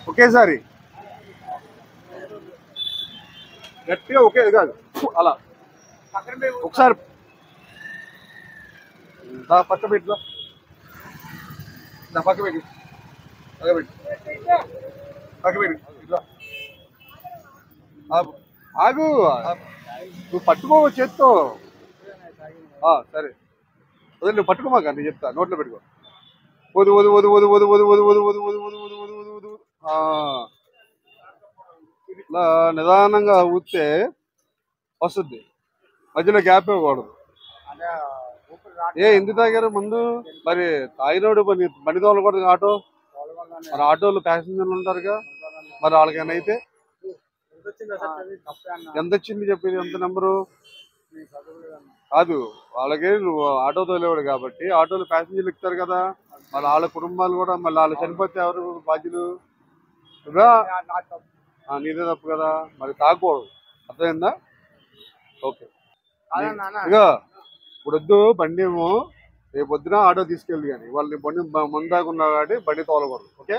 ఒకేసారి గట్టిగా ఒకే కాదు అలా ఒకసారి పక్క పెట్టు పక్క పెట్టి పక్క పెట్టి పక్క పెట్టి ఆగు నువ్వు పట్టుకో చేత్తో సరే అదే నువ్వు పట్టుకోమాక నేను చెప్తా నోట్లో పెట్టుకో వదు వదు వదు వదు వదు వదు వదు వదు వదు వదు వదు వదు వదు వదు వదు ఇట్లా నిదానంగా ఊస్తే వస్తుంది మధ్యలో గ్యాప్ ఇవ్వకూడదు ఎందుకు తాగారు ముందు మరి తాగినోడు బండి తోలకూడదు ఆటో మరి ఆటోలు ప్యాసింజర్లు ఉంటారుగా మరి వాళ్ళకైనా అయితే ఎంత వచ్చింది చెప్పేది ఎంత నెంబరు కాదు వాళ్ళకి నువ్వు ఆటో తోలేవాడు కాబట్టి ఆటోలు ప్యాసింజర్లు ఎక్కుతారు కదా మరి వాళ్ళ కుటుంబాలు కూడా మళ్ళీ వాళ్ళు చనిపోతే ఎవరు బాధ్యులు నీదే తప్పు కదా మరి తాగకూడదు అర్థమైందా ఓకే ఇక ఇప్పుడు వద్దు బండి ఏమో రేపు పొద్దున ఆటో తీసుకెళ్ళి కానీ వాళ్ళని బండి ముందు దాకా ఉన్నావు కాబట్టి బండి తోలకూడదు ఓకే